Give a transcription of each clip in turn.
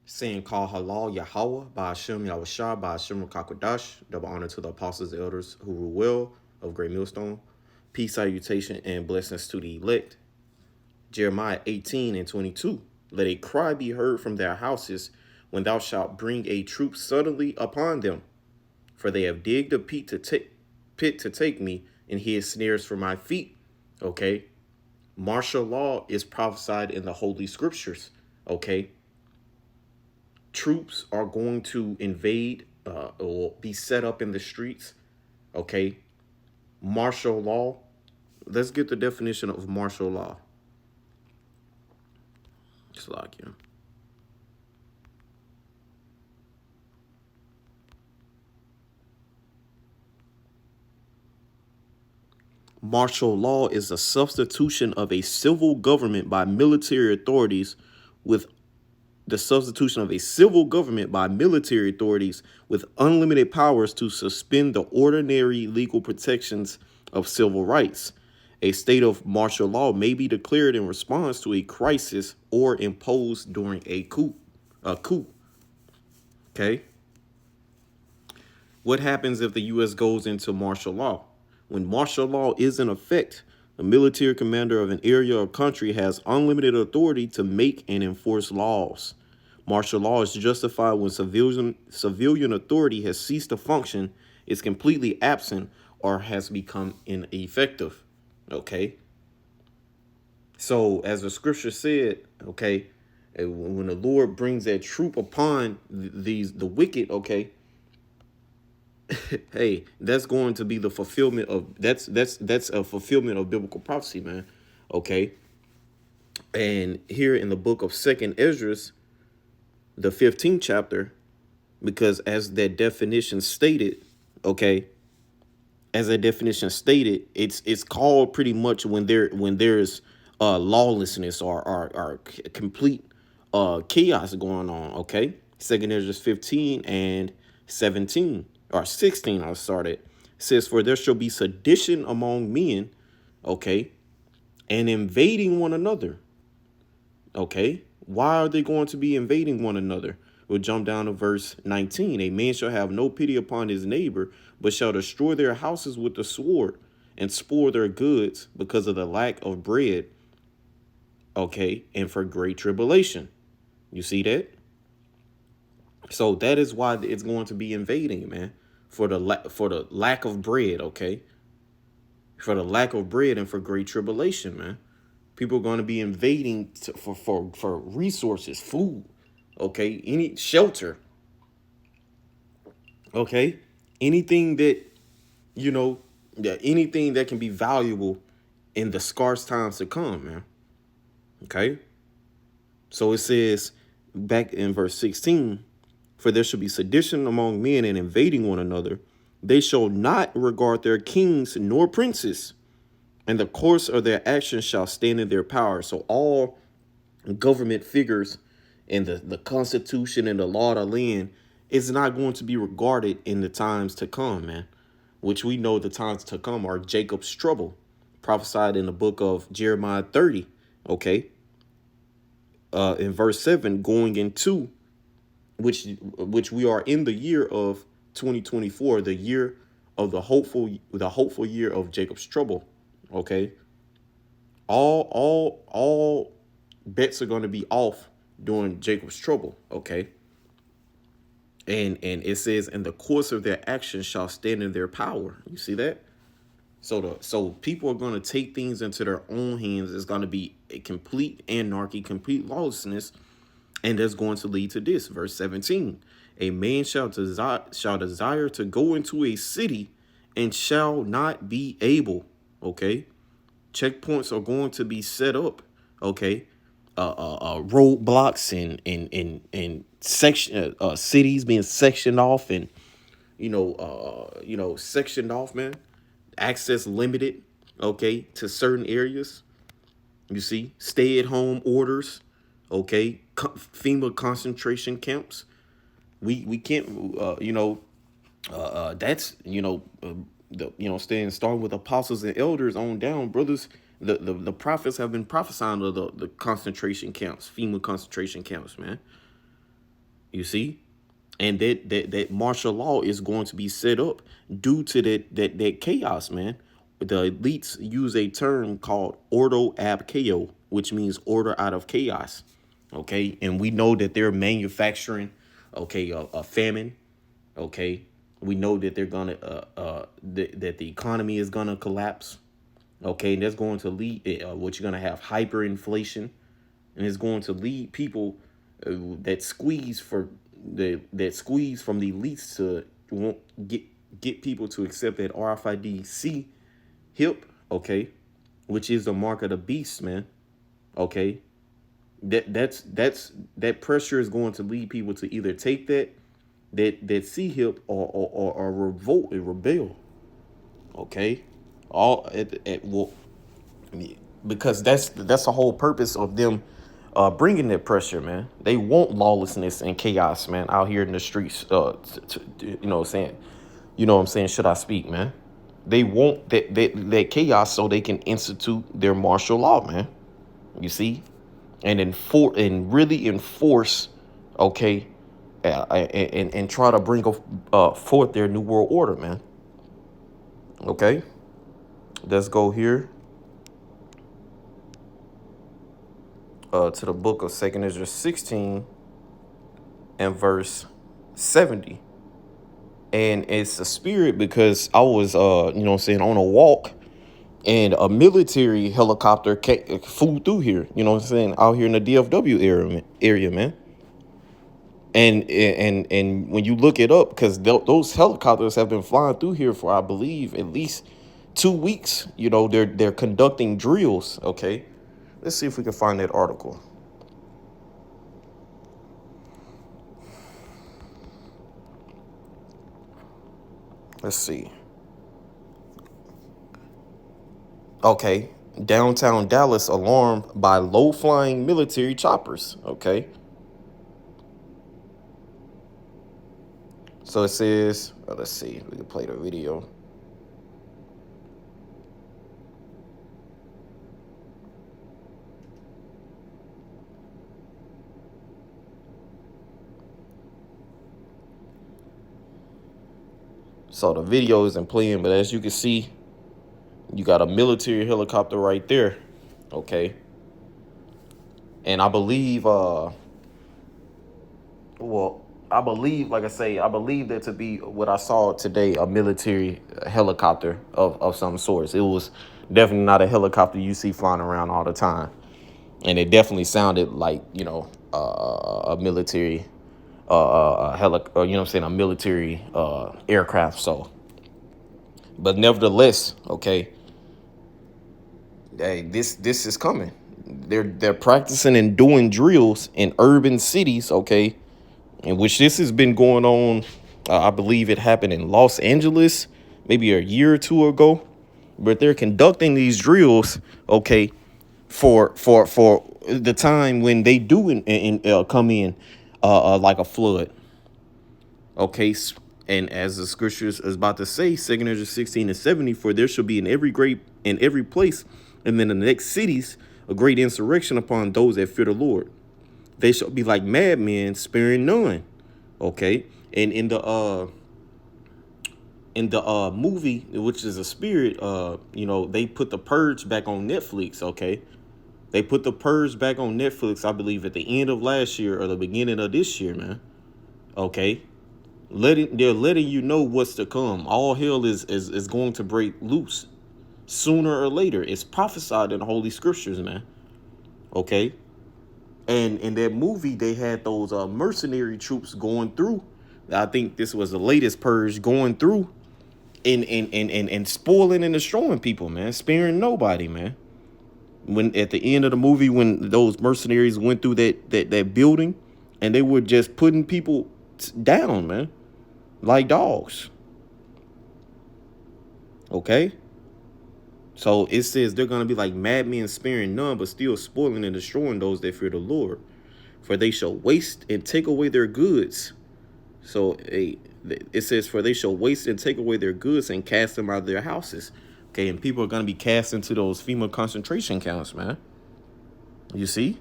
saying call halal Yahweh by Hashem Yahushua by Hashem Kakodash, double honor to the apostles and elders who rule well of Great Millstone. Peace, salutation, and blessings to the elect. Jeremiah 18:22. Let a cry be heard from their houses when thou shalt bring a troop suddenly upon them. For they have digged a pit to take me and hid snares for my feet. Okay. Martial law is prophesied in the Holy Scriptures. Okay. Troops are going to invade or be set up in the streets. Okay. Martial law. Let's get the definition of martial law. It's like, yeah. Martial law is a substitution of a civil government by military authorities with the substitution of a civil government by military authorities with unlimited powers to suspend the ordinary legal protections of civil rights. A state of martial law may be declared in response to a crisis or imposed during a coup. A coup. Okay. What happens if the U.S. goes into martial law? When martial law is in effect, the military commander of an area or country has unlimited authority to make and enforce laws. Martial law is justified when civilian authority has ceased to function, is completely absent, or has become ineffective. Okay? So, as the scripture said, okay, when the Lord brings that troop upon the wicked, okay, hey, that's going to be the fulfillment of that's a fulfillment of biblical prophecy, man. Okay. And here in the book of Second Esdras, the 15th chapter, because as that definition stated, okay, as that definition stated, it's called pretty much when there's lawlessness or complete chaos going on. Okay. Second Esdras 15 and 17 or 16, I started. Says, for there shall be sedition among men, okay, and invading one another. Okay. Why are they going to be invading one another? We'll jump down to verse 19. A man shall have no pity upon his neighbor, but shall destroy their houses with the sword and spoil their goods because of the lack of bread. Okay. And for great tribulation. You see that? So that is why it's going to be invading, man, for the lack of bread, okay? For the lack of bread and for great tribulation, man. People are going to be invading for resources, food, okay? Any shelter, okay? Anything that, you know, anything that can be valuable in the scarce times to come, man. Okay? So it says back in verse 16, for there shall be sedition among men and invading one another. They shall not regard their kings nor princes, and the course of their actions shall stand in their power. So all government figures and the Constitution and the law of the land is not going to be regarded in the times to come, man. Which we know the times to come are Jacob's trouble, prophesied in the book of Jeremiah 30, okay? In verse 7, going into which we are in the year of 2024, the year of the hopeful year of Jacob's trouble. Okay. All bets are going to be off during Jacob's trouble. Okay. And it says, and the course of their actions shall stand in their power. You see that? So people are going to take things into their own hands. It's going to be a complete anarchy, complete lawlessness. And that's going to lead to this. Verse 17. A man shall desire to go into a city and shall not be able. Okay. Checkpoints are going to be set up. Okay. Roadblocks and section cities being sectioned off and sectioned off, man. Access limited, okay, to certain areas. You see, stay at home orders, okay, FEMA concentration camps. We can't, that's, starting with apostles and elders on down, brothers. The prophets have been prophesying of the concentration camps, FEMA concentration camps, man. You see? And that martial law is going to be set up due to that chaos, man. The elites use a term called ordo ab chaos, which means order out of chaos. Okay, and we know that they're manufacturing, okay, a famine. Okay, we know that they're gonna that the economy is gonna collapse. Okay, and that's going to lead what you're gonna have hyperinflation, and it's going to lead people that squeeze for that squeeze from the elites to won't get people to accept that RFID hip, okay, which is the mark of the beast, man. Okay, that pressure is going to lead people to either take that C hip or revolt and rebel. Okay, all well, because that's the whole purpose of them bringing that pressure, man. They want lawlessness and chaos, man, out here in the streets. You know what I'm saying? You know what I'm saying? Should I speak, man? They want that chaos so they can institute their martial law, man. You see, and really enforce, okay, and try to bring forth their new world order, man. Okay, let's go here to the book of 2nd Ezra 16 and verse 70. And it's a spirit because I was, you know what I'm saying, on a walk and a military helicopter flew through here, you know what I'm saying, out here in the DFW area, man. And when you look it up, because those helicopters have been flying through here for, I believe, at least 2 weeks. You know, they're conducting drills. Okay, let's see if we can find that article. Let's see. Okay, downtown Dallas alarmed by low-flying military choppers. Okay. So it says, let's see, we can play the video. So the video isn't playing, but as you can see, you got a military helicopter right there. Okay. And I believe, I believe, like I say, I believe that to be what I saw today, a military helicopter of some sorts. It was definitely not a helicopter you see flying around all the time. And it definitely sounded like, you know, a military, you know what I'm saying, a military aircraft. So, but nevertheless, okay, hey, this is coming. They're practicing and doing drills in urban cities, okay, in which this has been going on. I believe it happened in Los Angeles maybe a year or two ago, but they're conducting these drills, okay, for the time when they do come in like a flood, okay. And as the scriptures is about to say, 2nd Ezra 16 and 70, for there shall be in every place, and then in the next cities, a great insurrection upon those that fear the Lord. They shall be like madmen, sparing none. Okay. And in the movie, which is a spirit, you know, they put The Purge back on Netflix. Okay. They put The Purge back on Netflix, I believe, at the end of last year or the beginning of this year, man. Okay. They're letting you know what's to come. All hell is going to break loose sooner or later. It's prophesied in the Holy Scriptures, man. Okay. And in that movie, they had those mercenary troops going through. I think this was the latest purge going through and spoiling and destroying people, man, sparing nobody, man. When at the end of the movie, when those mercenaries went through that building, and they were just putting people down, man, like dogs. Okay. So it says they're going to be like madmen, sparing none, but still spoiling and destroying those that fear the Lord. For they shall waste and take away their goods. So it says, for they shall waste and take away their goods and cast them out of their houses. Okay, and people are going to be cast into those FEMA concentration camps, man. You see?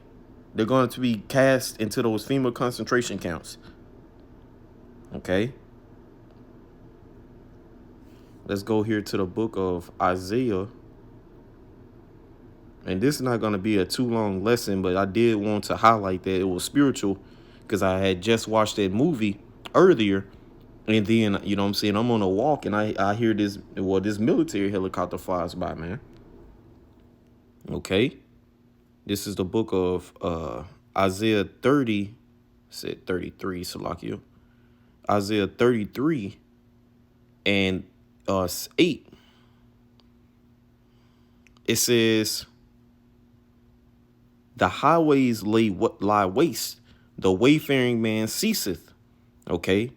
They're going to be cast into those FEMA concentration camps. Okay. Let's go here to the book of Isaiah. And this is not going to be a too long lesson, but I did want to highlight that it was spiritual because I had just watched that movie earlier. And then, you know what I'm saying, I'm on a walk and I hear this military helicopter flies by, man. Okay. This is the book of Isaiah 30, said 33, Salakia. Isaiah 33 and 8. It says, the highways lie waste, the wayfaring man ceaseth. Okay.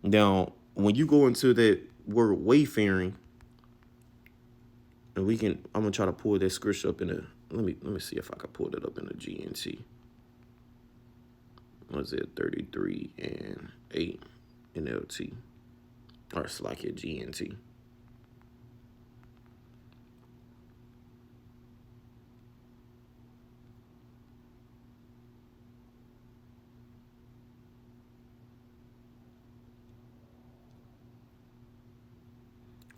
Now, when you go into that word wayfaring, and I'm gonna try to pull that scripture up in a, let me see if I can pull that up in the GNT. Was it 33 and 8 NLT? Or it's like a GNT.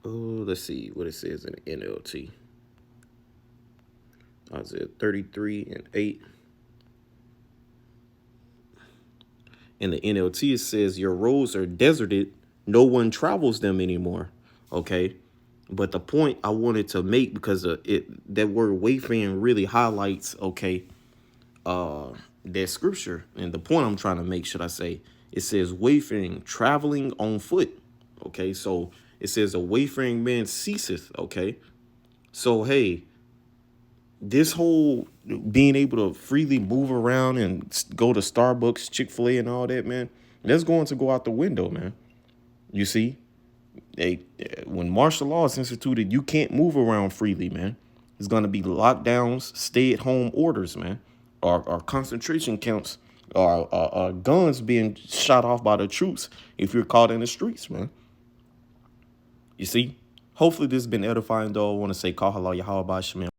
Oh, let's see what it says in the NLT. Isaiah 33 and 8. In the NLT, it says, your roads are deserted. No one travels them anymore. Okay. But the point I wanted to make, because that word wayfaring really highlights, okay, that scripture. And the point I'm trying to make, should I say, it says wayfaring, traveling on foot. Okay. So it says a wayfaring man ceaseth. Okay. So, hey, this whole being able to freely move around and go to Starbucks, Chick-fil-A and all that, man, that's going to go out the window, man. You see, when martial law is instituted, you can't move around freely, man. It's going to be lockdowns, stay-at-home orders, man, or concentration camps, or guns being shot off by the troops if you're caught in the streets, man. You see, hopefully this has been edifying, though. I want to say, Kahala Yahweh Shemel.